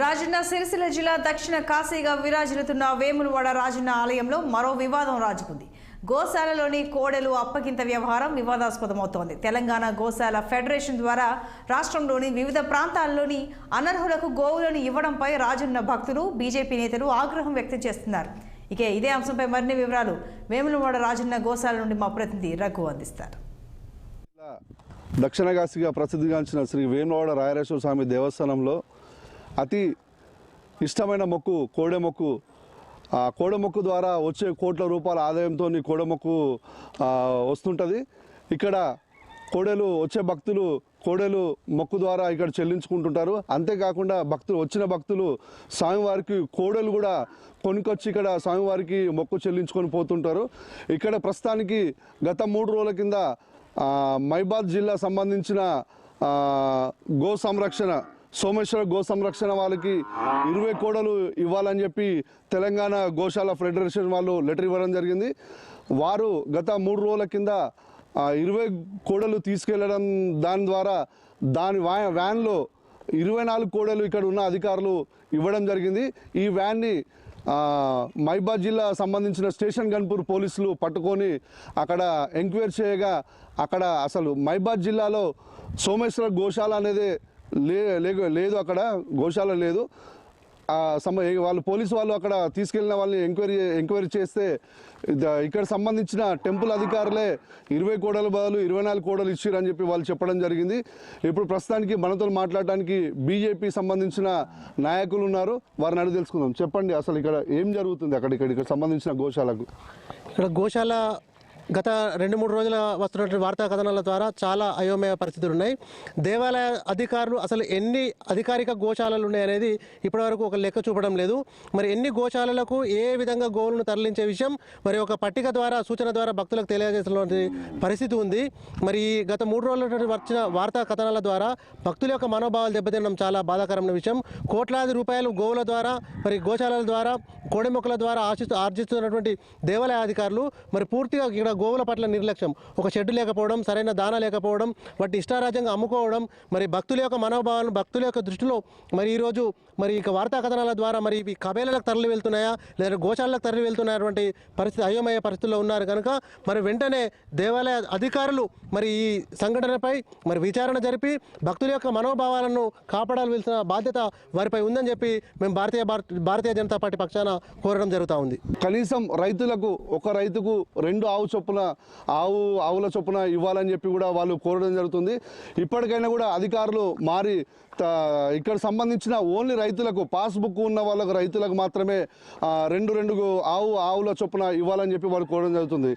రాజన్న సిరిసిల్ల జిల్లా దక్షిణ కాశీగా విరాజిల్లుతున్న వేములవాడ రాజన్న ఆలయంలో మరో వివాదం రాజుకుంది. గోశాలలోని కోడెలు అప్పగింత వ్యవహారం వివాదాస్పదమవుతోంది. తెలంగాణ గోశాల ఫెడరేషన్ ద్వారా రాష్ట్రంలోని వివిధ ప్రాంతాల్లోని అనర్హులకు గోవులను ఇవ్వడంపై రాజన్న భక్తులు, బీజేపీ నేతలు ఆగ్రహం వ్యక్తం చేస్తున్నారు. ఇదే అంశంపై మరిన్ని వివరాలు వేములవాడ రాజన్న గోశాల నుండి మా ప్రతినిధి రఘు అందిస్తారు. దక్షిణ కాశీగా ప్రసిద్ధిగాంచిన శ్రీ వేములవాడ రాయరేశ్వర స్వామి దేవస్థానంలో అతి ఇష్టమైన మొక్కు కోడెమొక్కు. ఆ కోడెమొక్కు ద్వారా వచ్చే కోట్ల రూపాయల ఆదాయంతో కోడెమొక్కు వస్తుంటుంది. ఇక్కడ కోడెలు వచ్చే భక్తులు కోడెలు మొక్కు ద్వారా ఇక్కడ చెల్లించుకుంటుంటారు. అంతేకాకుండా వచ్చిన భక్తులు స్వామివారికి కోడెలు కూడా కొనుకొచ్చి ఇక్కడ స్వామివారికి మొక్కు చెల్లించుకొని పోతుంటారు. ఇక్కడ ప్రస్తుతానికి గత 3 రోజుల కింద మైబాద్ జిల్లా సంబంధించిన గో సంరక్షణ సోమేశ్వర గో సంరక్షణ వాళ్ళకి 20 కోడలు ఇవ్వాలని చెప్పి తెలంగాణ గోశాల ఫెడరేషన్ వాళ్ళు లెటర్ ఇవ్వడం జరిగింది. వారు గత 3 రోజుల కింద 20 కోడలు తీసుకెళ్లడం, దాని ద్వారా దాని వ్యాన్లో 24 కోడలు ఇక్కడ ఉన్న అధికారులు ఇవ్వడం జరిగింది. ఈ వ్యాన్ని మైబాద్ జిల్లా సంబంధించిన స్టేషన్ గన్పూర్ పోలీసులు పట్టుకొని అక్కడ ఎంక్వైరీ చేయగా అక్కడ అసలు మైబాద్ జిల్లాలో సోమేశ్వర గోశాల అనేది లేదు, అక్కడ గోశాల లేదు. వాళ్ళు పోలీసు వాళ్ళు అక్కడ తీసుకెళ్లిన వాళ్ళని ఎంక్వైరీ చేస్తే ఇక్కడ సంబంధించిన టెంపుల్ అధికారులే 20 కోడల బదులు 24 కోడలు ఇచ్చిరని చెప్పి వాళ్ళు చెప్పడం జరిగింది. ఇప్పుడు ప్రస్తుతానికి మనతో మాట్లాడటానికి బీజేపీ సంబంధించిన నాయకులు ఉన్నారు. వారిని అడిగి తెలుసుకుందాం. చెప్పండి, అసలు ఇక్కడ ఏం జరుగుతుంది? ఇక్కడ సంబంధించిన గోశాలకు ఇక్కడ గోశాల గత 2-3 రోజుల వస్తున్నటువంటి వార్తా కథనాల ద్వారా చాలా అయోమయ పరిస్థితులు ఉన్నాయి. దేవాలయ అధికారులు అసలు ఎన్ని అధికారిక గోశాలలు ఉన్నాయనేది ఇప్పటివరకు ఒక లెక్క చూపడం లేదు. మరి ఎన్ని గోశాలలకు ఏ విధంగా గోవులను తరలించే విషయం మరి ఒక పట్టిక ద్వారా సూచన ద్వారా భక్తులకు తెలియజేసినటువంటి పరిస్థితి ఉంది. మరి గత 3 రోజుల వచ్చిన వార్తా కథనాల ద్వారా భక్తుల యొక్క మనోభావాలు దెబ్బతినడం చాలా బాధాకరమైన విషయం. కోట్లాది రూపాయలు గోవుల ద్వారా మరి గోశాలల ద్వారా కోడెమొక్కల ద్వారా ఆర్జిస్తున్నటువంటి దేవాలయ అధికారులు మరి పూర్తిగా ఇక్కడ గోవుల పట్ల నిర్లక్ష్యం, ఒక షెడ్ లేకపోవడం, సరైన దానా లేకపోవడం, వాటి ఇష్టారాజ్యంగా అమ్ముకోవడం, మరి భక్తుల యొక్క మనోభావాలను భక్తుల యొక్క దృష్టిలో మరి ఈరోజు మరి ఇక వార్తా కథనాల ద్వారా మరి ఇవి కబేలకు తరలి వెళ్తున్నాయా లేదా గోశాలకు తరలి వెళ్తున్నటువంటి పరిస్థితి అయోమయ పరిస్థితుల్లో ఉన్నారు కనుక మరి వెంటనే దేవాలయ అధికారులు మరి ఈ సంఘటనపై మరి విచారణ జరిపి భక్తుల యొక్క మనోభావాలను కాపాడాల్సిన బాధ్యత వారిపై ఉందని చెప్పి మేము భారతీయ జనతా పార్టీ పక్షాన కోరడం జరుగుతూ ఉంది. కనీసం రైతులకు ఒక రైతుకు 2 ఆవుల చొప్పున ఇవ్వాలని చెప్పి కూడా వాళ్ళు కోరడం జరుగుతుంది. ఇప్పటికైనా కూడా అధికారులు మారి ఇక్కడ సంబంధించిన ఓన్లీ రైతులకు పాస్బుక్ ఉన్న వాళ్ళకు రైతులకు మాత్రమే 2 ఆవుల చొప్పున ఇవ్వాలని చెప్పి వాళ్ళు కోరడం జరుగుతుంది.